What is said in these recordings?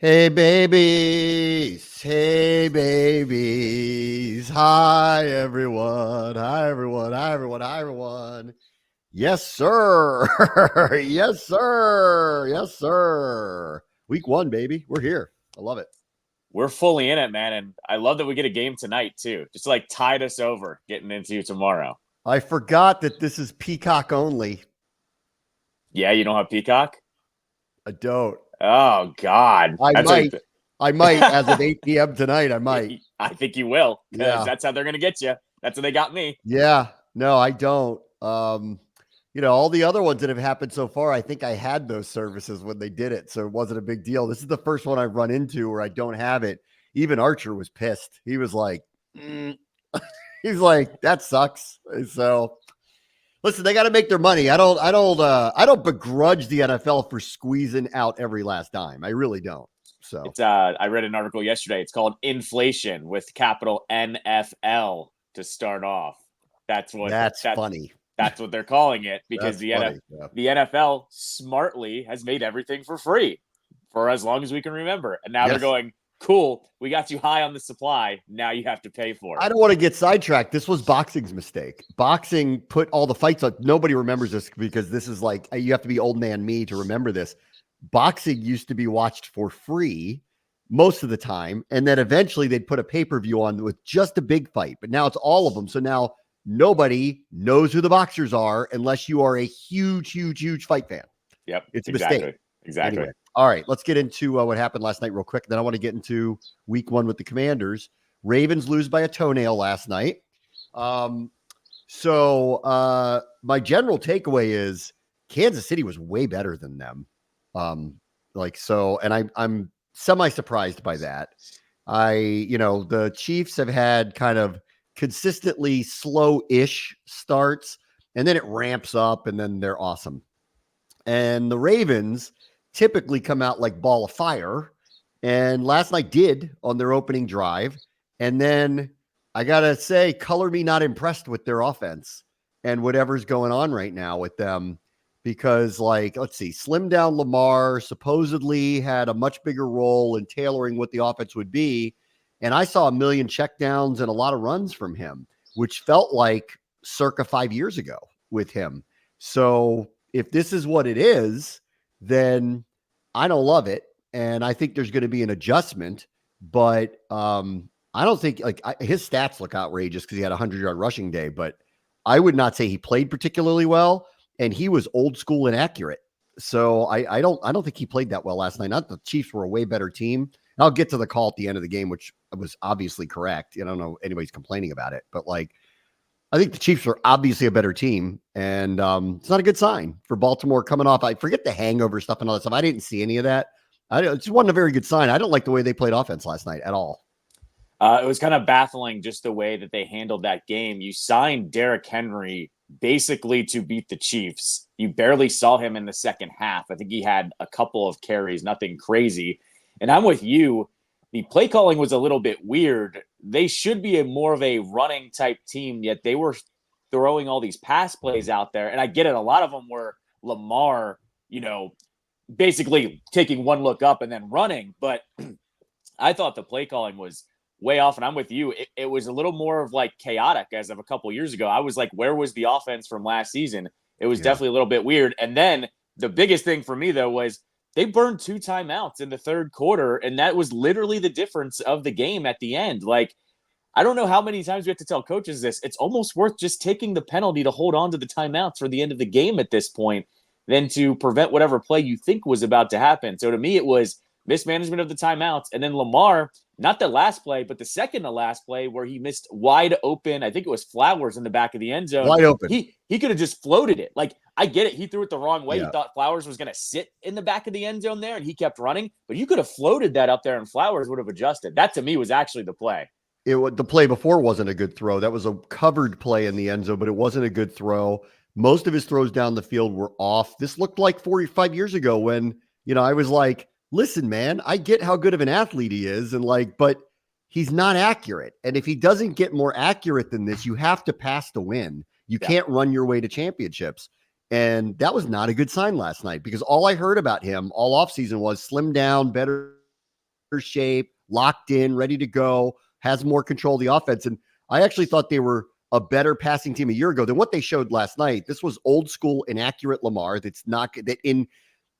Hey babies, hey babies. Hi everyone. Hi everyone. Hi everyone. Hi everyone. Yes, sir. Yes, sir. Yes, sir. Week 1, baby. We're here. I love it. We're fully in it, man. And I love that we get a game tonight, too. Just to, like tide us over getting into tomorrow. I forgot that this is Peacock only. Yeah, you don't have Peacock? I don't. Oh, God. I That's might. like, I might as of 8 p.m. tonight. I might. I think you will, because Yeah. that's how they're going to get you. That's how they got me. Yeah. No, I don't. All the other ones that have happened so far, I think I had those services when they did it, so it wasn't a big deal. This is the first one I've run into where I don't have it. Even Archer was pissed. He was like, he's like, that sucks. So listen, they got to make their money. I don't begrudge the NFL for squeezing out every last dime. I really don't. So It's I read an article yesterday. It's called Inflation with capital NFL to start off. That's funny. That's what they're calling it because That's funny. Yeah. the NFL smartly has made everything for free for as long as we can remember. And now they're going, cool, we got you high on the supply. Now you have to pay for it. I don't want to get sidetracked. This was boxing's mistake. Boxing put all the fights on. Nobody remembers this because this is like, you have to be old man me to remember this. Boxing used to be watched for free most of the time. And then eventually they'd put a pay-per-view on with just a big fight. But now it's all of them. So now nobody knows who the boxers are unless you are a huge fight fan. Yep. It's a mistake. Exactly. Anyway, all right, let's get into what happened last night real quick. Then I want to get into week 1 with the Commanders. Ravens lose by a toenail last night. So my general takeaway is Kansas City was way better than them. And I'm semi-surprised by that. The Chiefs have had kind of consistently slow-ish starts, and then it ramps up, and then they're awesome. And the Ravens typically come out like ball of fire, and last night did on their opening drive. And then I gotta say, color me not impressed with their offense and whatever's going on right now with them, because let's see, slim down Lamar supposedly had a much bigger role in tailoring what the offense would be. And I saw a million checkdowns and a lot of runs from him, which felt like circa 5 years ago with him. So if this is what it is, then I don't love it. And I think there's going to be an adjustment, but I don't think his stats look outrageous because he had a 100-yard rushing day, but I would not say he played particularly well, and he was old school and accurate. So I don't think he played that well last night. Not the Chiefs were a way better team. And I'll get to the call at the end of the game, which was obviously correct. I don't know anybody's complaining about it, but I think the Chiefs are obviously a better team, and it's not a good sign for Baltimore coming off. I forget the hangover stuff and all that stuff. I didn't see any of that. It just wasn't a very good sign. I don't like the way they played offense last night at all. It was kind of baffling just the way that they handled that game. You signed Derrick Henry basically to beat the Chiefs. You barely saw him in the second half. I think he had a couple of carries, nothing crazy. And I'm with you. The play calling was a little bit weird. They should be more of a running type team, yet they were throwing all these pass plays out there. And I get it. A lot of them were Lamar, basically taking one look up and then running. But I thought the play calling was way off. And I'm with you. It was a little more of chaotic as of a couple of years ago. I was like, where was the offense from last season? It was definitely a little bit weird. And then the biggest thing for me, though, was they burned 2 timeouts in the third quarter, and that was literally the difference of the game at the end. I don't know how many times we have to tell coaches this. It's almost worth just taking the penalty to hold on to the timeouts for the end of the game at this point than to prevent whatever play you think was about to happen. So to me, it was mismanagement of the timeouts. And then Lamar, not the last play, but the second to last play where he missed wide open. I think it was Flowers in the back of the end zone. Wide open. He could have just floated it. I get it. He threw it the wrong way. Yeah. He thought Flowers was going to sit in the back of the end zone there, and he kept running. But you could have floated that up there, and Flowers would have adjusted. That, to me, was actually the play. The play before wasn't a good throw. That was a covered play in the end zone, but it wasn't a good throw. Most of his throws down the field were off. This looked like 45 years ago when, I was like, listen, man, I get how good of an athlete he is, but he's not accurate. And if he doesn't get more accurate than this, you have to pass to win. You can't run your way to championships. And that was not a good sign last night because all I heard about him all offseason was slim down, better shape, locked in, ready to go, has more control of the offense. And I actually thought they were a better passing team a year ago than what they showed last night. This was old school, inaccurate Lamar. That's not that in.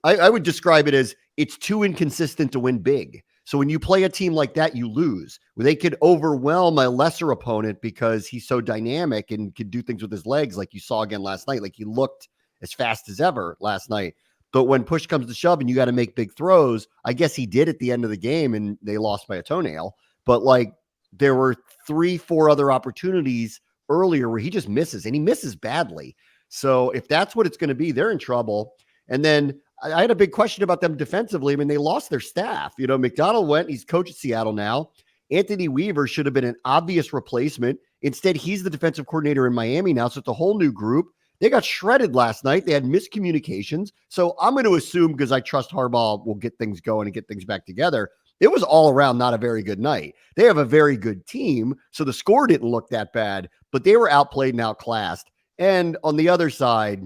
I would describe it as it's too inconsistent to win big. So when you play a team like that, you lose. They could overwhelm a lesser opponent because he's so dynamic and can do things with his legs, like you saw again last night. Like he looked as fast as ever last night. But when push comes to shove and you got to make big throws, I guess he did at the end of the game and they lost by a toenail. But like there were 3-4 other opportunities earlier where he just misses and he misses badly. So if that's what it's going to be, they're in trouble. And then I had a big question about them defensively. I mean, they lost their staff. You know, McDonald went, he's coach at Seattle now. Anthony Weaver should have been an obvious replacement. Instead, he's the defensive coordinator in Miami now. So it's a whole new group. They got shredded last night. They had miscommunications. So I'm going to assume, because I trust Harbaugh will get things going and get things back together. It was all around not a very good night. They have a very good team. So the score didn't look that bad, but they were outplayed and outclassed. And on the other side,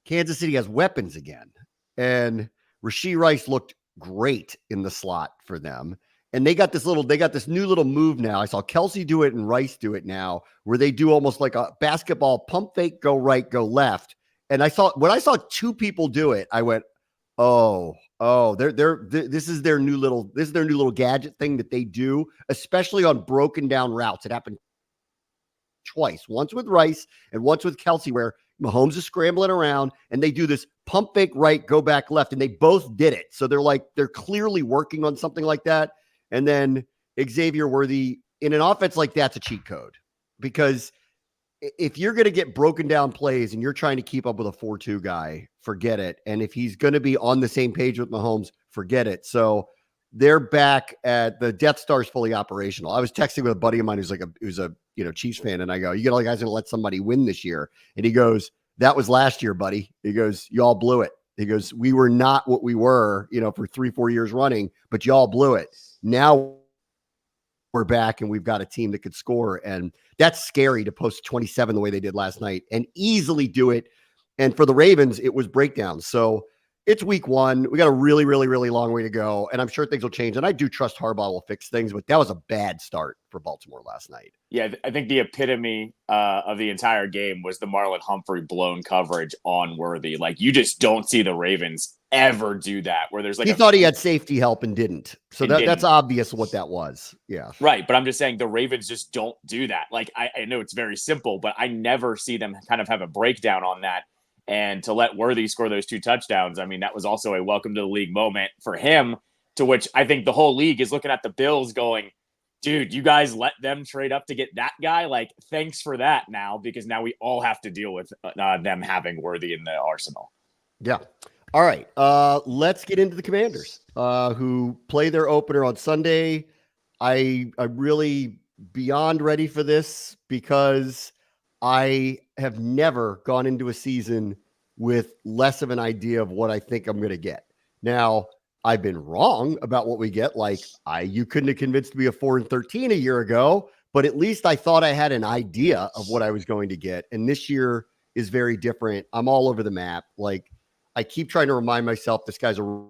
Kansas City has weapons again. And Rashee Rice looked great in the slot for them. And they got this new little move now. I saw Kelsey do it and Rice do it now, where they do almost like a basketball pump fake, go right, go left. And when I saw two people do it, I went, this is their new little gadget thing that they do, especially on broken down routes. It happened twice, once with Rice and once with Kelsey, where Mahomes is scrambling around and they do this pump fake right, go back left, and they both did it. So they're clearly working on something like that. And then Xavier Worthy in an offense like that's a cheat code, because if you're going to get broken down plays and you're trying to keep up with a 4-2 guy, forget it. And if he's going to be on the same page with Mahomes, forget it. So they're back at the Death Star's fully operational. I was texting with a buddy of mine who's a Chiefs fan, and I go, "You guys going to let somebody win this year?" And he goes, "That was last year, buddy." He goes, "Y'all blew it." He goes, "We were not what we were, for 3-4 years running, but y'all blew it. Now we're back and we've got a team that could score." And that's scary to post 27 the way they did last night and easily do it. And for the Ravens, it was breakdowns. So it's week one. We got a really, really, really long way to go. And I'm sure things will change. And I do trust Harbaugh will fix things, but that was a bad start for Baltimore last night. Yeah, I think the epitome of the entire game was the Marlon Humphrey blown coverage on Worthy. Like, you just don't see the Ravens ever do that, where there's like he thought he had safety help and didn't. So that's obvious what that was. Yeah. Right. But I'm just saying the Ravens just don't do that. Like, I know it's very simple, but I never see them kind of have a breakdown on that. And to let Worthy score those 2 touchdowns, I mean, that was also a welcome to the league moment for him, to which I think the whole league is looking at the Bills going, dude, you guys let them trade up to get that guy? Like, thanks for that now, because now we all have to deal with them having Worthy in the arsenal. Yeah. All right. Let's get into the Commanders, who play their opener on Sunday. I'm really beyond ready for this, because I have never gone into a season with less of an idea of what I think I'm going to get. Now, I've been wrong about what we get. Like, you couldn't have convinced me of 4-13 a year ago, but at least I thought I had an idea of what I was going to get. And this year is very different. I'm all over the map. Like, I keep trying to remind myself this guy's a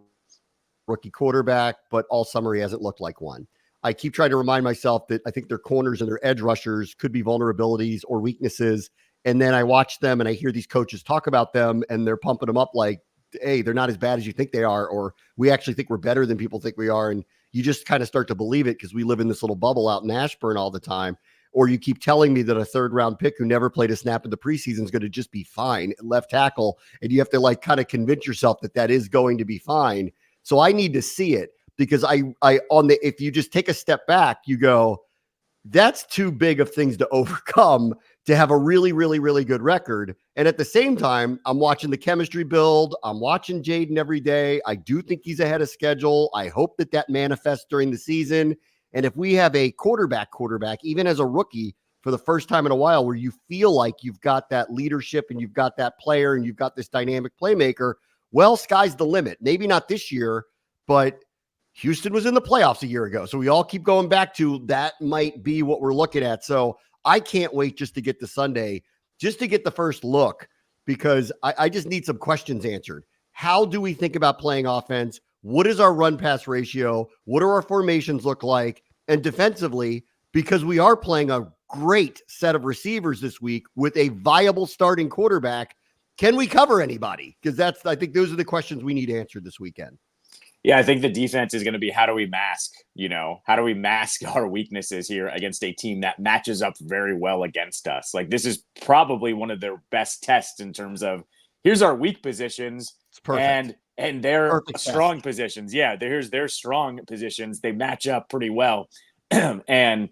rookie quarterback, but all summer he hasn't looked like one. I keep trying to remind myself that I think their corners and their edge rushers could be vulnerabilities or weaknesses. And then I watch them and I hear these coaches talk about them and they're pumping them up like, hey, they're not as bad as you think they are, or we actually think we're better than people think we are. And you just kind of start to believe it because we live in this little bubble out in Ashburn all the time. Or you keep telling me that a 3rd round pick who never played a snap in the preseason is going to just be fine at left tackle. And you have to like kind of convince yourself that that is going to be fine. So I need to see it, because if you just take a step back, you go, that's too big of things to overcome to have a really, really, really good record. And at the same time, I'm watching the chemistry build. I'm watching Jaden every day. I do think he's ahead of schedule. I hope that manifests during the season. And if we have a quarterback, even as a rookie for the first time in a while, where you feel like you've got that leadership and you've got that player and you've got this dynamic playmaker, well, sky's the limit. Maybe not this year, but Houston was in the playoffs a year ago. So we all keep going back to that might be what we're looking at. So I can't wait just to get to Sunday, just to get the first look, because I just need some questions answered. How do we think about playing offense? what is our run pass ratio? What do our formations look like? And defensively, because we are playing a great set of receivers this week with a viable starting quarterback, can we cover anybody? Because I think those are the questions we need answered this weekend. Yeah, I think the defense is going to be, how do we mask our weaknesses here against a team that matches up very well against us? Like, this is probably one of their best tests in terms of, here's our weak positions and their perfect strong test. positions. Yeah, here's their strong positions. They match up pretty well. And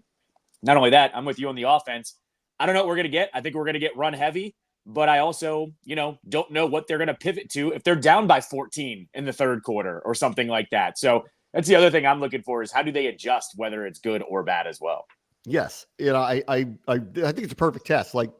not only that, I'm with you on the offense. I don't know what we're going to get. I think we're going to get run heavy. But I also, don't know what they're going to pivot to if they're down by 14 in the third quarter or something like that. So that's the other thing I'm looking for, is how do they adjust, whether it's good or bad as well. Yes. I think it's a perfect test. Like,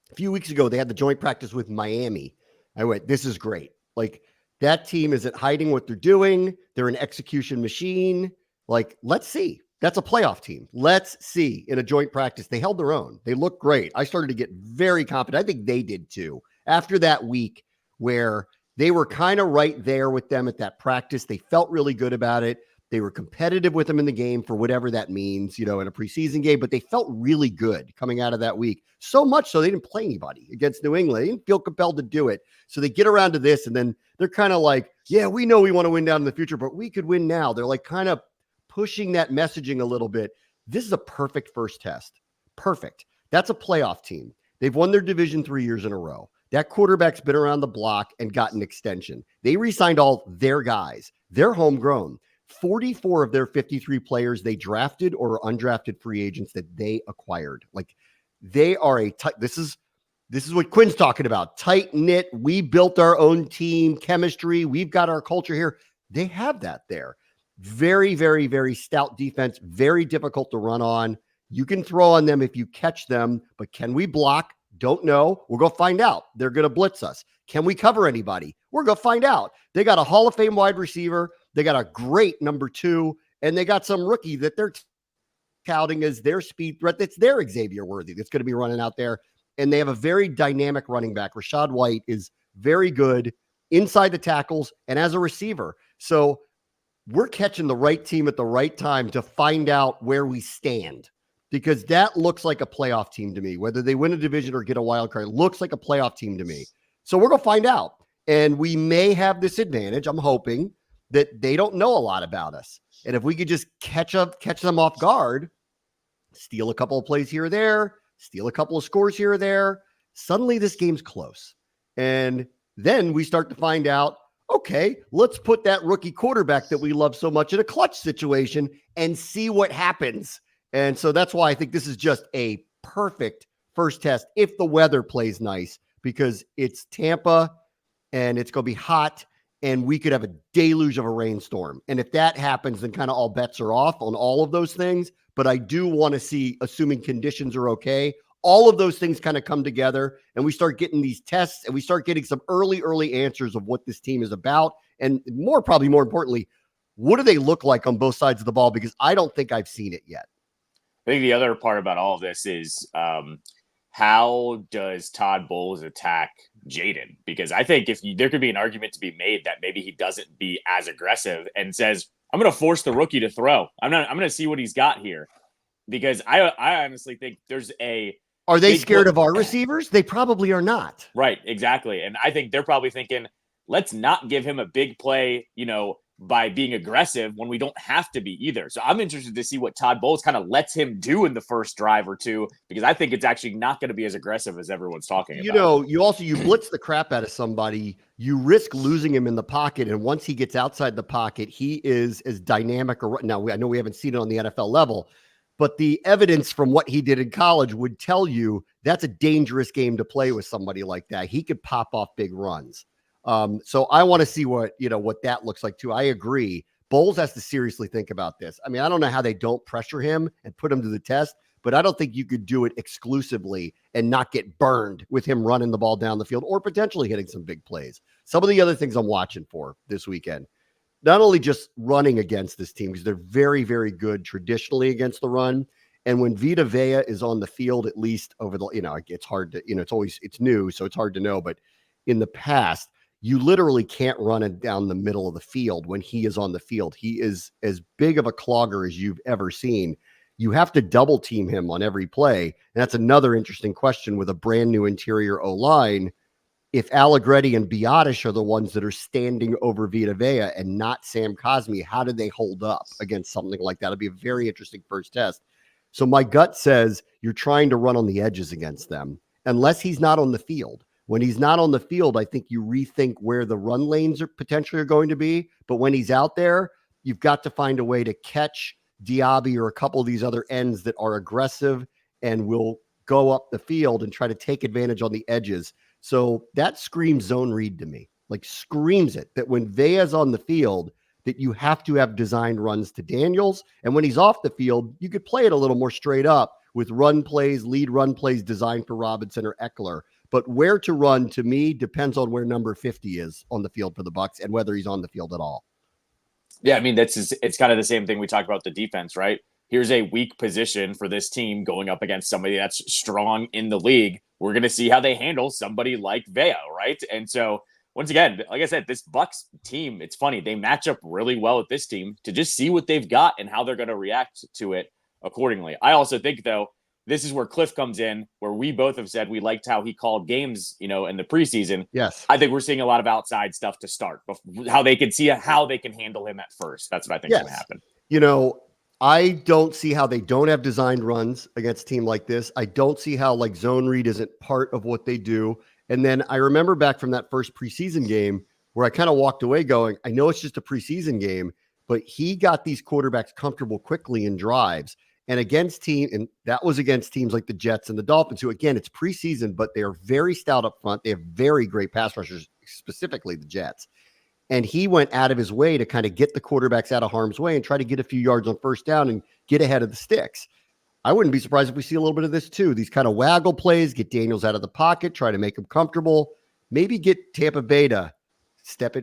a few weeks ago, they had the joint practice with Miami. I went, this is great. Like, that team isn't hiding what they're doing. They're an execution machine. Like, let's see. That's a playoff team. Let's see. In a joint practice, they held their own. They looked great. I started to get very confident. I think they did too. After that week where they were kind of right there with them at that practice, they felt really good about it. They were competitive with them in the game for whatever that means, in a preseason game, but they felt really good coming out of that week. So much so they didn't play anybody against New England. They didn't feel compelled to do it. So they get around to this, and then they're kind of like, yeah, we know we want to win down in the future, but we could win now. They're like kind of pushing that messaging a little bit. This is a perfect first test. Perfect. That's a playoff team. They've won their division 3 years in a row. That quarterback's been around the block and got an extension. They re-signed all their guys. They're homegrown. 44 of their 53 players they drafted or undrafted free agents that they acquired. Like, they are this is what Quinn's talking about. Tight knit. We built our own team chemistry. We've got our culture here. They have that there. Very, very, very stout defense. Very difficult to run on. You can throw on them if you catch them, but can we block? Don't know. We'll go find out. They're going to blitz us. Can we cover anybody? We're going to find out. They got a Hall of Fame wide receiver. They got a great number 2, and they got some rookie that they're touting as their speed threat. That's their Xavier Worthy that's going to be running out there. And they have a very dynamic running back. Rashad White is very good inside the tackles and as a receiver. So we're catching the right team at the right time to find out where we stand, because that looks like a playoff team to me. Whether they win a division or get a wild card, looks like a playoff team to me. So we're going to find out. And we may have this advantage. I'm hoping that they don't know a lot about us. And if we could just catch them off guard, steal a couple of plays here or there, steal a couple of scores here or there, suddenly this game's close. And then we start to find out, okay, let's put that rookie quarterback that we love so much in a clutch situation and see what happens. And so that's why I think this is just a perfect first test if the weather plays nice, because it's Tampa and it's going to be hot and we could have a deluge of a rainstorm. And if that happens, then kind of all bets are off on all of those things. But I do want to see, assuming conditions are okay, all of those things kind of come together and we start getting these tests and we start getting some early answers of what this team is about. And probably more importantly, what do they look like on both sides of the ball? Because I don't think I've seen it yet. I think the other part about all of this is how does Todd Bowles attack Jaden? Because I think there could be an argument to be made that maybe he doesn't be as aggressive and says, I'm going to force the rookie to throw. I'm going to see what he's got here. Because I honestly think are they scared of our receivers? They probably are not. Right, exactly. And I think they're probably thinking, let's not give him a big play, by being aggressive when we don't have to be either. So I'm interested to see what Todd Bowles kind of lets him do in the first drive or two, because I think it's actually not going to be as aggressive as everyone's talking about. You blitz the crap out of somebody, you risk losing him in the pocket. And once he gets outside the pocket, he is as dynamic. Now, I know we haven't seen it on the NFL level, but the evidence from what he did in college would tell you that's a dangerous game to play with somebody like that. He could pop off big runs. So I want to see what that looks like too. I agree. Bowles has to seriously think about this. I mean, I don't know how they don't pressure him and put him to the test, but I don't think you could do it exclusively and not get burned with him running the ball down the field or potentially hitting some big plays. Some of the other things I'm watching for this weekend, not only just running against this team, because they're very, very good traditionally against the run. And when Vita Vea is on the field, at least over the, it's hard to, it's new, so it's hard to know. But in the past, you literally can't run it down the middle of the field when he is on the field. He is as big of a clogger as you've ever seen. You have to double team him on every play. And that's another interesting question with a brand new interior O-line. If Allegretti and Biotish are the ones that are standing over Vita Vea and not Sam Cosmi, how do they hold up against something like that? It'll be a very interesting first test. So my gut says you're trying to run on the edges against them, unless he's not on the field. When he's not on the field, I think you rethink where the run lanes are potentially going to be. But when he's out there, you've got to find a way to catch Diaby or a couple of these other ends that are aggressive and will go up the field and try to take advantage on the edges. So that screams zone read to me, like screams it, that when Vea's on the field, that you have to have designed runs to Daniels. And when he's off the field, you could play it a little more straight up with run plays, lead run plays designed for Robinson or Eckler. But where to run, to me, depends on where number 50 is on the field for the Bucs and whether he's on the field at all. Yeah, I mean, it's kind of the same thing we talked about the defense, right? Here's a weak position for this team going up against somebody that's strong in the league. We're going to see how they handle somebody like Vea, right? And so, once again, like I said, this Bucs team, it's funny. They match up really well with this team to just see what they've got and how they're going to react to it accordingly. I also think, though, this is where Cliff comes in, where we both have said we liked how he called games, in the preseason. Yes. I think we're seeing a lot of outside stuff to start, how they can see how they can handle him at first. That's what I think is going to happen. I don't see how they don't have designed runs against a team like this. I don't see how like zone read isn't part of what they do. And then I remember back from that first preseason game where I kind of walked away going, I know it's just a preseason game, but he got these quarterbacks comfortable quickly in drives. And and that was against teams like the Jets and the Dolphins, who, again, it's preseason, but they are very stout up front. They have very great pass rushers, specifically the Jets. And he went out of his way to kind of get the quarterbacks out of harm's way and try to get a few yards on first down and get ahead of the sticks. I wouldn't be surprised if we see a little bit of this too. These kind of waggle plays, get Daniels out of the pocket, try to make him comfortable, maybe get Tampa Bay to step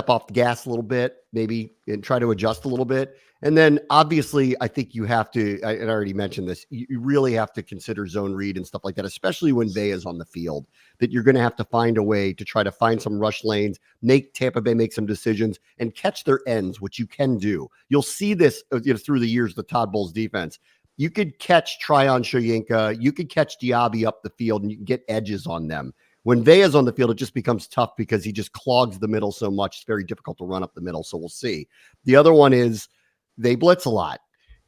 off the gas a little bit, maybe, and try to adjust a little bit. And then obviously I think you have to, and I already mentioned this, you really have to consider zone read and stuff like that, especially when Vea is on the field, that you're going to have to find a way to try to find some rush lanes, make Tampa Bay make some decisions and catch their ends, which you can do. You'll see this through the years, the Todd Bowles defense. You could catch Tryon Shoyinka, you could catch Diaby up the field, and you can get edges on them. When Vea's on the field, it just becomes tough because he just clogs the middle so much. It's very difficult to run up the middle, so we'll see. The other one is they blitz a lot,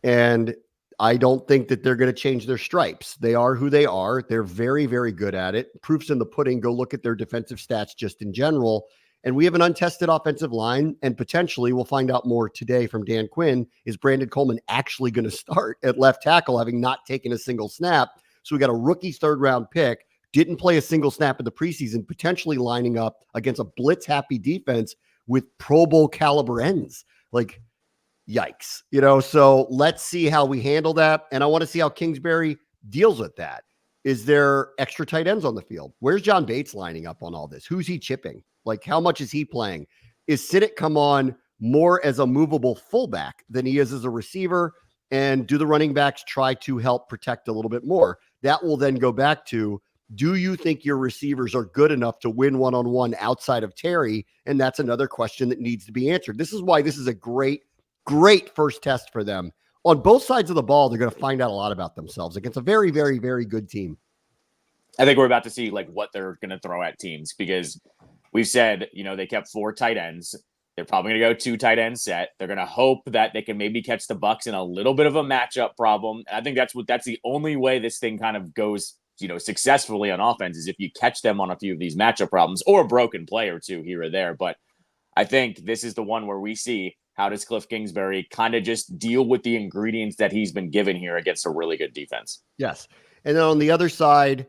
and I don't think that they're going to change their stripes. They are who they are. They're very, very good at it. Proof's in the pudding. Go look at their defensive stats just in general. And we have an untested offensive line, and potentially we'll find out more today from Dan Quinn. Is Brandon Coleman actually going to start at left tackle, having not taken a single snap? So we got a rookie third-round pick, didn't play a single snap in the preseason, potentially lining up against a blitz-happy defense with Pro Bowl caliber ends. Like, yikes. So let's see how we handle that. And I want to see how Kingsbury deals with that. Is there extra tight ends on the field? Where's John Bates lining up on all this? Who's he chipping? Like, how much is he playing? Is Sinnott come on more as a movable fullback than he is as a receiver? And do the running backs try to help protect a little bit more? That will then go back to, do you think your receivers are good enough to win one-on-one outside of Terry? And that's another question that needs to be answered. This is why this is a great first test for them. On both sides of the ball, they're going to find out a lot about themselves against a very, very, very good team. I think we're about to see like what they're going to throw at teams, because we've said, they kept 4 tight ends. They're probably going to go 2 tight end set. They're going to hope that they can maybe catch the Bucs in a little bit of a matchup problem. And I think that's the only way this thing kind of goes, successfully on offense, is if you catch them on a few of these matchup problems or a broken play or two here or there. But I think this is the one where we see, how does Cliff Kingsbury kind of just deal with the ingredients that he's been given here against a really good defense? Yes. And then on the other side,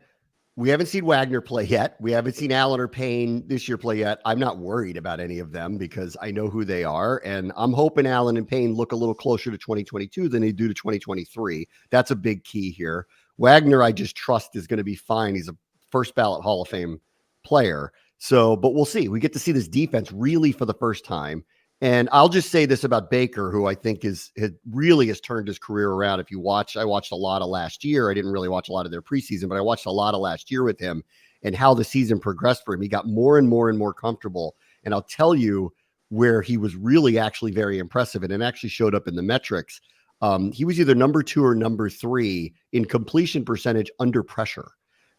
we haven't seen Wagner play yet. We haven't seen Allen or Payne this year play yet. I'm not worried about any of them because I know who they are. And I'm hoping Allen and Payne look a little closer to 2022 than they do to 2023. That's a big key here. Wagner, I just trust, is going to be fine. He's a first ballot Hall of Fame player. But we'll see. We get to see this defense really for the first time. And I'll just say this about Baker, who I think has turned his career around. If you watch, I watched a lot of last year. I didn't really watch a lot of their preseason, but I watched a lot of last year with him. and how the season progressed for him. He got more and more and more comfortable. And I'll tell you where he was really actually very impressive, and it actually showed up in the metrics. He was either number 2 or number 3 in completion percentage under pressure.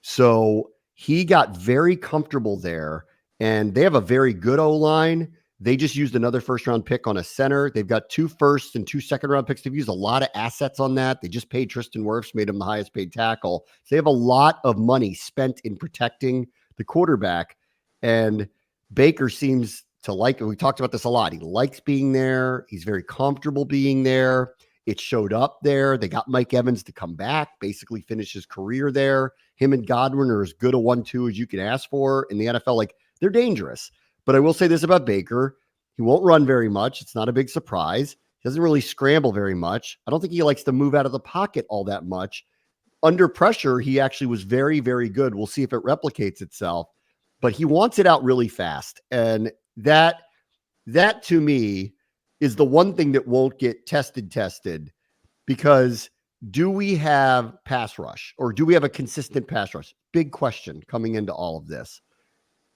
So he got very comfortable there, and they have a very good O-line. They just used another first-round pick on a center. They've got 2 first and 2 second-round picks. They've used a lot of assets on that. They just paid Tristan Wirfs, made him the highest paid tackle. So they have a lot of money spent in protecting the quarterback, and Baker seems to like it. We talked about this a lot. He likes being there. He's very comfortable being there. It showed up there. They got Mike Evans to come back, basically finish his career there. Him and Godwin are as good a 1-2 as you can ask for in the NFL. Like, they're dangerous. But I will say this about Baker. He won't run very much. It's not a big surprise. He doesn't really scramble very much. I don't think he likes to move out of the pocket all that much. Under pressure, he actually was very, very good. We'll see if it replicates itself. But he wants it out really fast. And that to me is the one thing that won't get tested, because do we have pass rush, or do we have a consistent pass rush? Big question coming into all of this.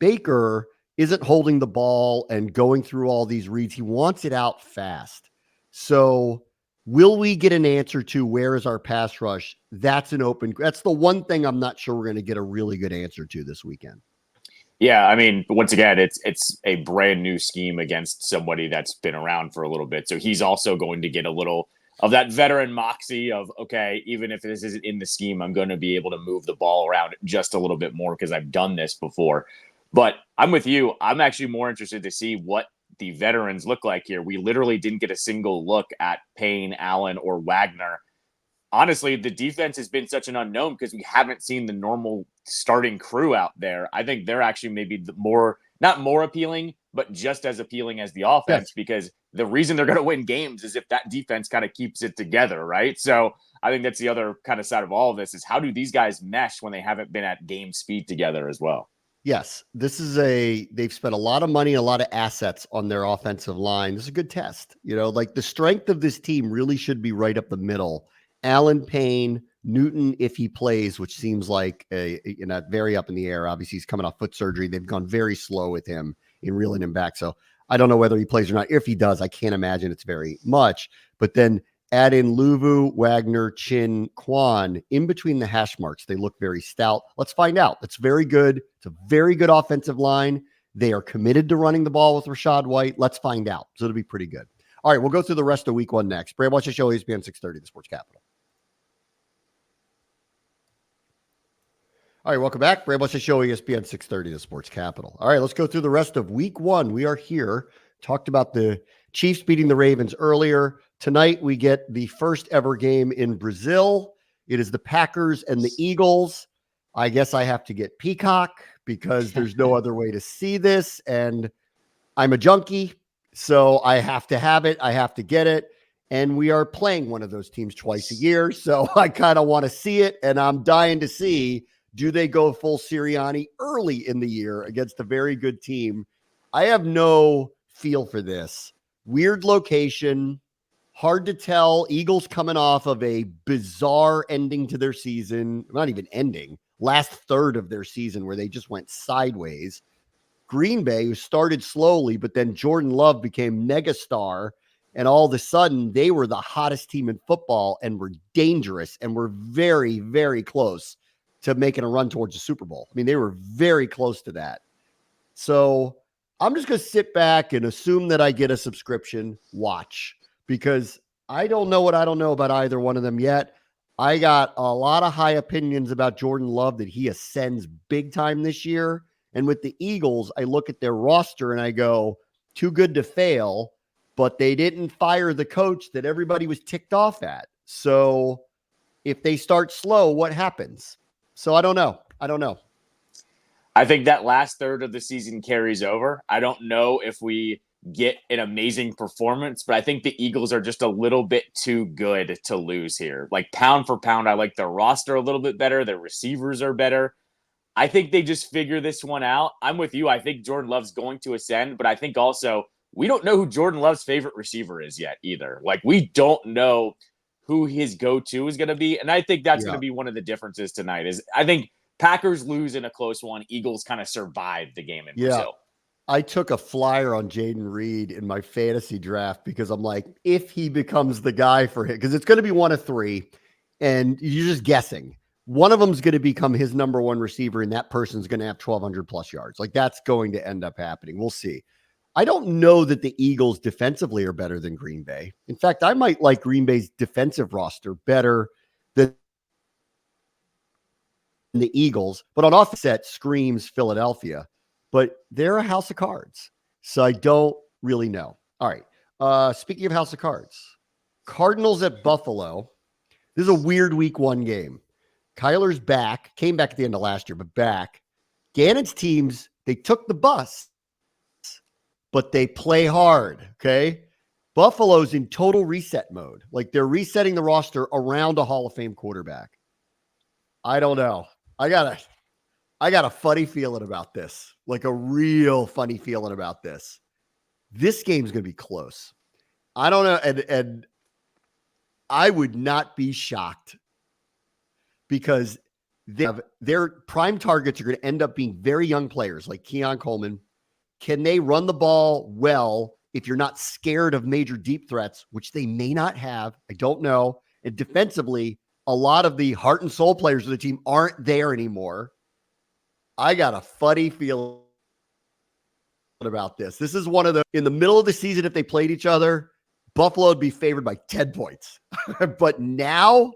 Baker isn't holding the ball and going through all these reads. He wants it out fast. So will we get an answer to where is our pass rush? That's the one thing I'm not sure we're going to get a really good answer to this weekend. Yeah, I mean, once again, it's a brand new scheme against somebody that's been around for a little bit. So he's also going to get a little of that veteran moxie of, okay, even if this isn't in the scheme, I'm going to be able to move the ball around just a little bit more because I've done this before. But I'm with you. I'm actually more interested to see what the veterans look like here. We literally didn't get a single look at Payne, Allen, or Wagner. Honestly, the defense has been such an unknown because we haven't seen the normal starting crew out there. I think they're actually maybe not more appealing, but just as appealing as the offense, because the reason they're going to win games is if that defense kind of keeps it together, right? So I think that's the other kind of side of all of this, is how do these guys mesh when they haven't been at game speed together as well? Yes, they've spent a lot of money, a lot of assets on their offensive line. This is a good test. Like, the strength of this team really should be right up the middle. Allen, Payne, Newton, if he plays, which seems like very up in the air. Obviously, he's coming off foot surgery. They've gone very slow with him in reeling him back. So I don't know whether he plays or not. If he does, I can't imagine it's very much. But then add in Luvu, Wagner, Chin, Quan in between the hash marks. They look very stout. Let's find out. That's very good. It's a very good offensive line. They are committed to running the ball with Rachaad White. Let's find out. So it'll be pretty good. All right, we'll go through the rest of week 1 next. Brad, watch the show, ESPN 630, the Sports Capital. All right, welcome back. Brad, watch the show, ESPN 630, the Sports Capital. All right, let's go through the rest of week 1. We are here. Talked about the Chiefs beating the Ravens earlier. Tonight, we get the first ever game in Brazil. It is the Packers and the Eagles. I guess I have to get Peacock because there's no other way to see this. And I'm a junkie, so I have to have it. I have to get it. And we are playing one of those teams twice a year. So I kind of want to see it. And I'm dying to see, do they go full Sirianni early in the year against a very good team? I have no feel for this. Weird location. Hard to tell. Eagles coming off of a bizarre ending to their season. Not even ending. Last third of their season where they just went sideways. Green Bay, who started slowly, but then Jordan Love became megastar. And all of a sudden, they were the hottest team in football and were dangerous and were very, very close to making a run towards the Super Bowl. I mean, they were very close to that. So I'm just going to sit back and assume that I get a subscription, watch, because I don't know what I don't know about either one of them yet. I got a lot of high opinions about Jordan Love, that he ascends big time this year. And with the Eagles, I look at their roster and I go, too good to fail, but they didn't fire the coach that everybody was ticked off at. So if they start slow, what happens? So I don't know. I think that last third of the season carries over. I don't know if we get an amazing performance, but I think the Eagles are just a little bit too good to lose here. Like, pound for pound, I like their roster a little bit better. Their receivers are better. I think they just figure this one out. I'm with you. I think Jordan Love's going to ascend, but I think also we don't know who Jordan Love's favorite receiver is yet either. Like, we don't know who his go-to is going to be. And I think that's going to be one of the differences tonight. Is I think Packers lose in a close one. Eagles kind of survive the game in Yeah. Brazil. I took a flyer on Jaden Reed in my fantasy draft because I'm like, if he becomes the guy for him, because it's going to be one of three, and you're just guessing. One of them's going to become his number one receiver, and that person's going to have 1,200 plus yards. Like, that's going to end up happening. We'll see. I don't know that the Eagles defensively are better than Green Bay. In fact, I might like Green Bay's defensive roster better than the Eagles, but on offense that screams Philadelphia. But they're a house of cards. So I don't really know. All right. Speaking of house of cards, Cardinals at Buffalo. This is a weird week one game. Kyler's back, came back at the end of last year, but back. Gannon's teams, they took the bus, but they play hard. Okay. Buffalo's in total reset mode. Like they're resetting the roster around a Hall of Fame quarterback. I don't know. I got a funny feeling about this, like a real funny feeling about this. This game's going to be close. I don't know. And I would not be shocked because their prime targets are going to end up being very young players like Keon Coleman. Can they run the ball well if you're not scared of major deep threats, which they may not have? I don't know. And defensively, a lot of the heart and soul players of the team aren't there anymore. I got a funny feeling about this. This is one of the, in the middle of the season, if they played each other, Buffalo would be favored by 10 points. But now,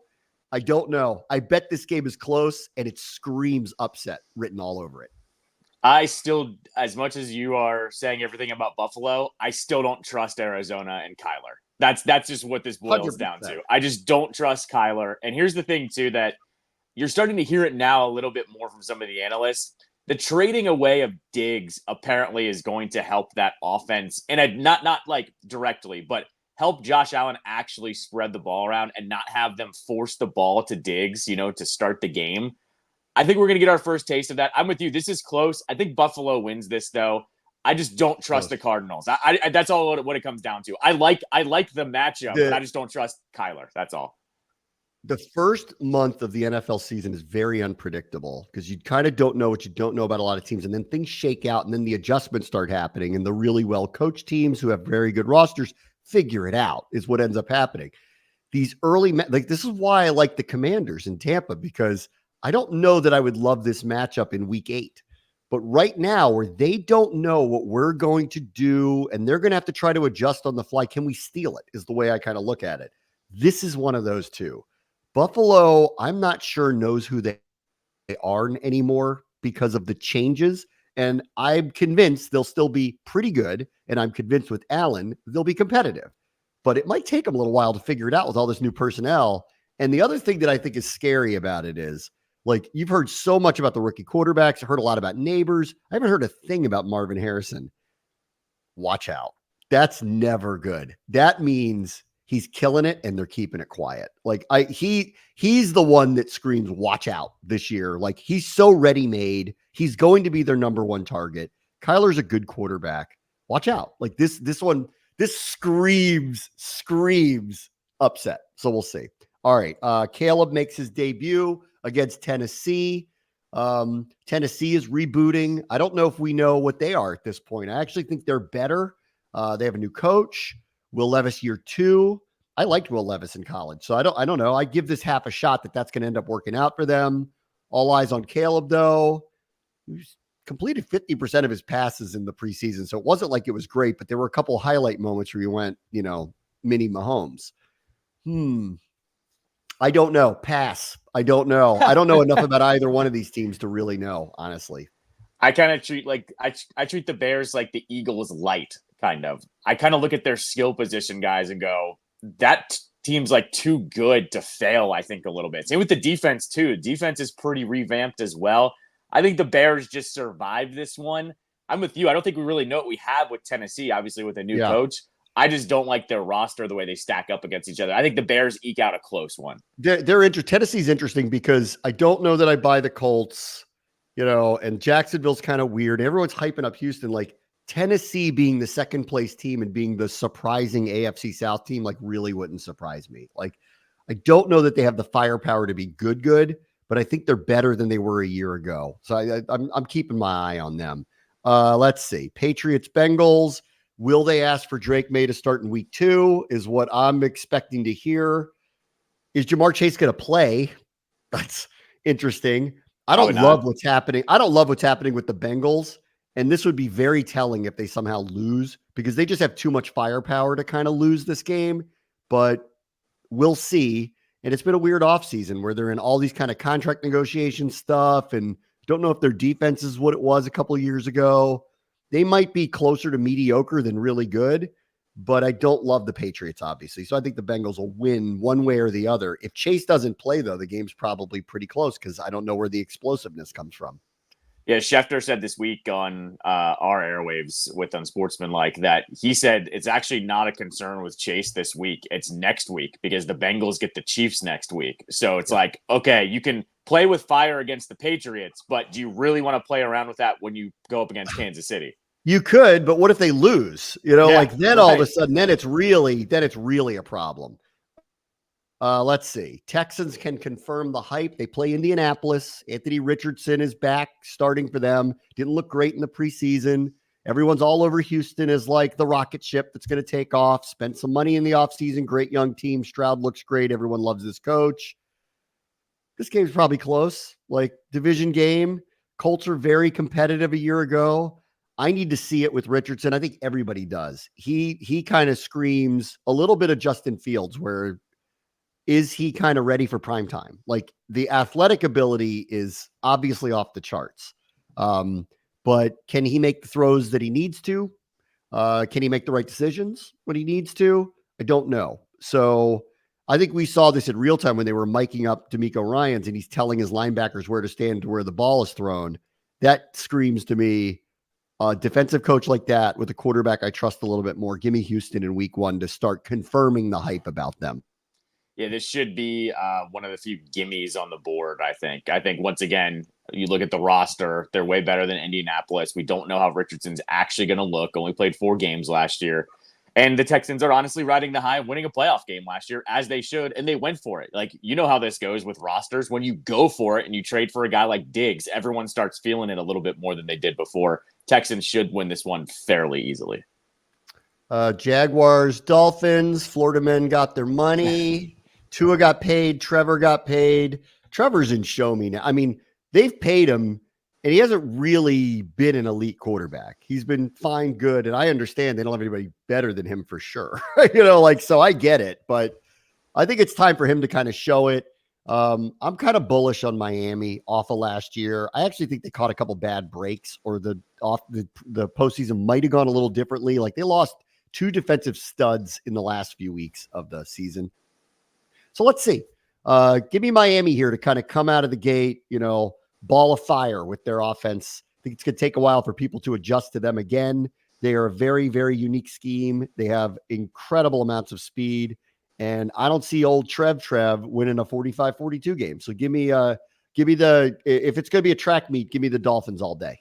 I don't know. I bet this game is close and it screams upset written all over it. I still, as much as you are saying everything about Buffalo, I still don't trust Arizona and Kyler. That's just what this boils 100%. down to. I just don't trust Kyler. And here's the thing, too, that you're starting to hear it now a little bit more from some of the analysts. The trading away of Diggs apparently is going to help that offense. And not like directly, but help Josh Allen actually spread the ball around and not have them force the ball to Diggs, to start the game. I think we're going to get our first taste of that. I'm with you. This is close. I think Buffalo wins this, though. I just don't trust the Cardinals. I that's all what it comes down to. I like the matchup, but I just don't trust Kyler. That's all. The first month of the NFL season is very unpredictable because you kind of don't know what you don't know about a lot of teams. And then things shake out and then the adjustments start happening. And the really well-coached teams who have very good rosters figure it out is what ends up happening. These early, this is why I like the Commanders in Tampa, because I don't know that I would love this matchup in week 8. But right now, where they don't know what we're going to do, and they're going to have to try to adjust on the fly, can we steal it, is the way I kind of look at it. This is one of those two. Buffalo, I'm not sure knows who they are anymore because of the changes. And I'm convinced they'll still be pretty good. And I'm convinced with Allen, they'll be competitive. But it might take them a little while to figure it out with all this new personnel. And the other thing that I think is scary about it is, like, you've heard so much about the rookie quarterbacks. I've heard a lot about Neighbors. I haven't heard a thing about Marvin Harrison. Watch out. That's never good. That means he's killing it and they're keeping it quiet. Like he's the one that screams, watch out this year. Like he's so ready-made. He's going to be their number one target. Kyler's a good quarterback. Watch out. Like this screams upset. So we'll see. All right. Caleb makes his debut against Tennessee. Tennessee is rebooting. I don't know if we know what they are at this point. I actually think they're better. They have a new coach, Will Levis, year 2. I liked Will Levis in college, so I don't know. I give this half a shot that's going to end up working out for them. All eyes on Caleb, though. He's completed 50% of his passes in the preseason, so it wasn't like it was great, but there were a couple highlight moments where he went, mini Mahomes. I don't know. Pass. I don't know. I don't know enough about either one of these teams to really know, honestly. I kind of treat I treat the Bears like the Eagles light, kind of. I kind of look at their skill position guys and go, that team's like too good to fail, I think, a little bit. Same with the defense, too. Defense is pretty revamped as well. I think the Bears just survived this one. I'm with you. I don't think we really know what we have with Tennessee, obviously, with a new coach. I just don't like their roster, the way they stack up against each other. I think the Bears eke out a close one. Tennessee's interesting because I don't know that I buy the Colts, and Jacksonville's kind of weird. Everyone's hyping up Houston. Like Tennessee being the second place team and being the surprising AFC South team, like really wouldn't surprise me. Like I don't know that they have the firepower to be good, but I think they're better than they were a year ago. So I'm keeping my eye on them. Let's see. Patriots, Bengals. Will they ask for Drake May to start in week 2 is what I'm expecting to hear. Is Jamar Chase going to play? That's interesting. I don't love what's happening. I don't love what's happening with the Bengals. And this would be very telling if they somehow lose because they just have too much firepower to kind of lose this game. But we'll see. And it's been a weird offseason where they're in all these kind of contract negotiation stuff and don't know if their defense is what it was a couple of years ago. They might be closer to mediocre than really good, but I don't love the Patriots, obviously. So I think the Bengals will win one way or the other. If Chase doesn't play, though, the game's probably pretty close because I don't know where the explosiveness comes from. Yeah, Schefter said this week on our airwaves with Unsportsmanlike that he said it's actually not a concern with Chase this week. It's next week because the Bengals get the Chiefs next week. So it's like, okay, you can play with fire against the Patriots, but do you really want to play around with that when you go up against Kansas City? You could, but what if they lose? Then all of a sudden, then it's really a problem. Let's see. Texans can confirm the hype. They play Indianapolis. Anthony Richardson is back starting for them. Didn't look great in the preseason. Everyone's all over Houston as like the rocket ship that's going to take off. Spent some money in the offseason. Great young team. Stroud looks great. Everyone loves this coach. This game's probably close. Like division game. Colts are very competitive a year ago. I need to see it with Richardson. I think everybody does. He kind of screams a little bit of Justin Fields where is he kind of ready for prime time? Like the athletic ability is obviously off the charts. But can he make the throws that he needs to? Can he make the right decisions when he needs to? I don't know. So I think we saw this in real time when they were miking up D'Amico Ryans and he's telling his linebackers where to stand to where the ball is thrown. That screams to me a defensive coach like that with a quarterback I trust a little bit more. Give me Houston in week 1 to start confirming the hype about them. Yeah, this should be one of the few gimmies on the board, I think. I think, once again, you look at the roster, they're way better than Indianapolis. We don't know how Richardson's actually going to look. Only played 4 games last year. And the Texans are honestly riding the high of winning a playoff game last year, as they should, and they went for it. Like, you know how this goes with rosters. When you go for it and you trade for a guy like Diggs, everyone starts feeling it a little bit more than they did before. Texans should win this one fairly easily. Jaguars, Dolphins, Florida men got their money. Tua got paid. Trevor got paid. Trevor's in show me now. I mean, they've paid him, and he hasn't really been an elite quarterback. He's been fine, good, and I understand they don't have anybody better than him for sure. So I get it, but I think it's time for him to kind of show it. I'm kind of bullish on Miami off of last year. I actually think they caught a couple bad breaks, or the postseason might have gone a little differently. Like they lost 2 defensive studs in the last few weeks of the season. So let's see. Give me Miami here to kind of come out of the gate, ball of fire with their offense. I think it's going to take a while for people to adjust to them again. They are a very, very unique scheme. They have incredible amounts of speed. And I don't see old Trev winning a 45-42 game. So give me if it's going to be a track meet, give me the Dolphins all day.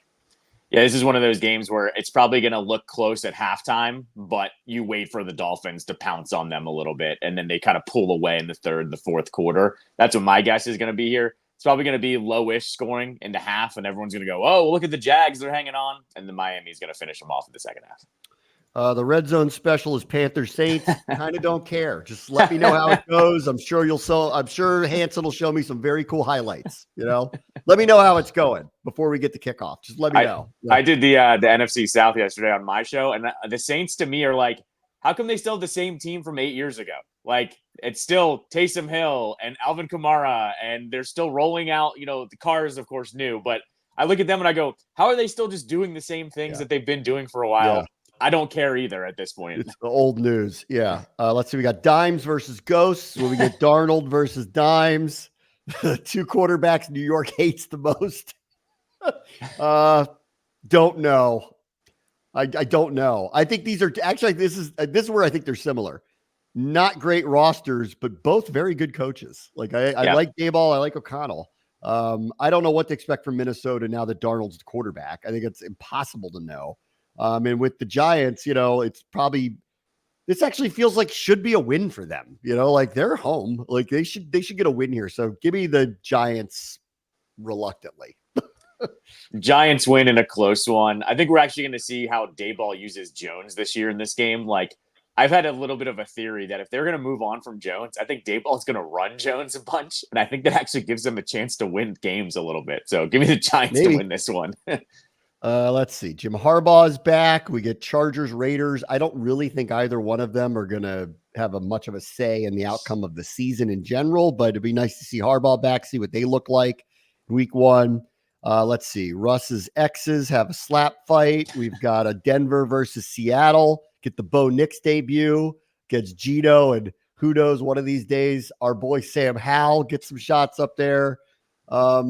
Yeah, this is one of those games where it's probably going to look close at halftime, but you wait for the Dolphins to pounce on them a little bit, and then they kind of pull away in the third, the fourth quarter. That's what my guess is going to be here. It's probably going to be lowish scoring into half, and everyone's going to go, oh, well, look at the Jags. They're hanging on. And the Miami's going to finish them off in the second half. The red zone special is Panthers Saints. Kind of don't care. Just let me know how it goes. I'm sure Hanson will show me some very cool highlights. Let me know how it's going before we get to kickoff. Just let me know. I did the NFC South yesterday on my show, and the Saints to me are like, how come they still have the same team from 8 years ago? Like, it's still Taysom Hill and Alvin Kamara, and they're still rolling out, the cars, of course, new. But I look at them and I go, how are they still just doing the same things that they've been doing for a while? Yeah. I don't care either at this point. It's the old news. Yeah. Let's see. We got Dimes versus Ghosts. Where we get Darnold versus Dimes. 2 quarterbacks New York hates the most. Don't know. I don't know. I think these are actually, this is where I think they're similar. Not great rosters, but both very good coaches. Like I like Daboll. I like O'Connell. I don't know what to expect from Minnesota now that Darnold's the quarterback. I think it's impossible to know. And with the Giants, this actually feels like should be a win for them. Like they're home. Like they should get a win here. So give me the Giants reluctantly. Giants win in a close one. I think we're actually going to see how Daboll uses Jones this year in this game. Like, I've had a little bit of a theory that if they're going to move on from Jones, I think Daboll is going to run Jones a bunch. And I think that actually gives them a chance to win games a little bit. So give me the Giants to win this one. Let's see. Jim Harbaugh is back. We get Chargers, Raiders. I don't really think either one of them are going to have much of a say in the outcome of the season in general, but it'd be nice to see Harbaugh back, see what they look like week one. Let's see. Russ's exes have a slap fight. We've got a Denver versus Seattle. Get the Bo Nix debut. Gets Gino, and who knows, one of these days, our boy Sam Howell gets some shots up there. I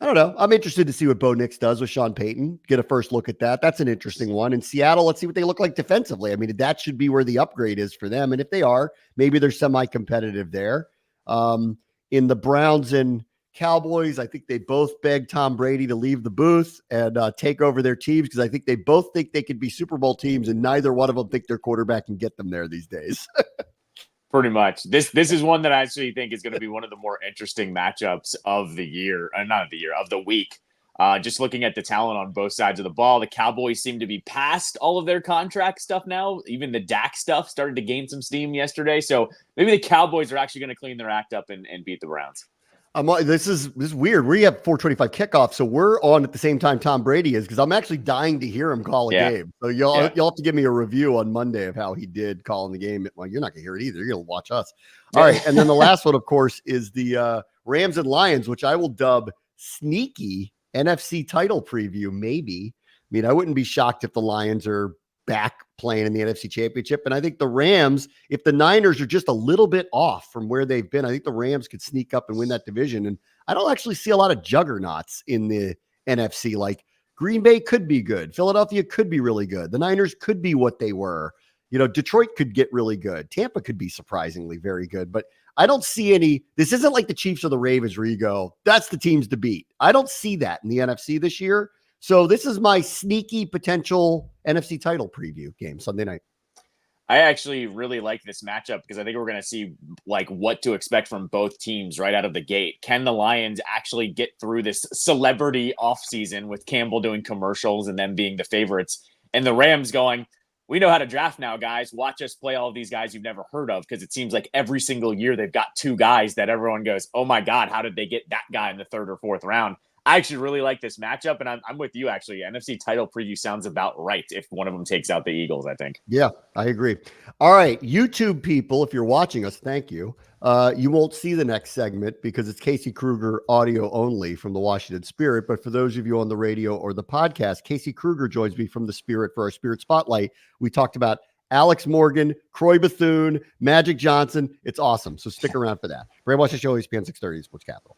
don't know. I'm interested to see what Bo Nix does with Sean Payton. Get a first look at that. That's an interesting one. In Seattle, let's see what they look like defensively. I mean, that should be where the upgrade is for them. And if they are, maybe they're semi-competitive there. In the Browns and Cowboys, I think they both begged Tom Brady to leave the booth and take over their teams, because I think they both think they could be Super Bowl teams, and neither one of them think their quarterback can get them there these days. Pretty much. This is one that I actually think is going to be one of the more interesting matchups of the year, of the week. Just looking at the talent on both sides of the ball, the Cowboys seem to be past all of their contract stuff now. Even the Dak stuff started to gain some steam yesterday. So maybe the Cowboys are actually going to clean their act up and beat the Browns. This is weird. We have 4:25 kickoff, so we're on at the same time Tom Brady is, because I'm actually dying to hear him call a game. So y'all have to give me a review on Monday of how he did calling the game. Well, you're not gonna hear it either. You're gonna watch us. All right, and then the last one, of course, is the Rams and Lions, which I will dub sneaky NFC title preview. Maybe. I mean, I wouldn't be shocked if the Lions are back playing in the NFC Championship. And I think the Rams, if the Niners are just a little bit off from where they've been, I think the Rams could sneak up and win that division. And I don't actually see a lot of juggernauts in the NFC. Like Green Bay could be good. Philadelphia could be really good. The Niners could be what they were. You know, Detroit could get really good. Tampa could be surprisingly very good. But I don't see any. This isn't like the Chiefs or the Ravens where you go, that's the teams to beat. I don't see that in the NFC this year. So this is my sneaky potential NFC title preview game Sunday night. I actually really like this matchup because I think we're going to see like what to expect from both teams right out of the gate. Can the Lions actually get through this celebrity offseason with Campbell doing commercials and them being the favorites, and the Rams going, we know how to draft now, guys. Watch us play all of these guys you've never heard of, because it seems like every single year they've got two guys that everyone goes, oh my God, how did they get that guy in the third or fourth round? I actually really like this matchup, and I'm with you, actually. NFC title preview sounds about right if one of them takes out the Eagles, I think. Yeah, I agree. All right, YouTube people, if you're watching us, thank you. You won't see the next segment because it's Casey Kruger audio only from the Washington Spirit. But for those of you on the radio or the podcast, Casey Kruger joins me from the Spirit for our Spirit Spotlight. We talked about Alex Morgan, Croy Bethune, Magic Johnson. It's awesome. So stick around for that. Bram Washington Show, ESPN 630 Sports Capital.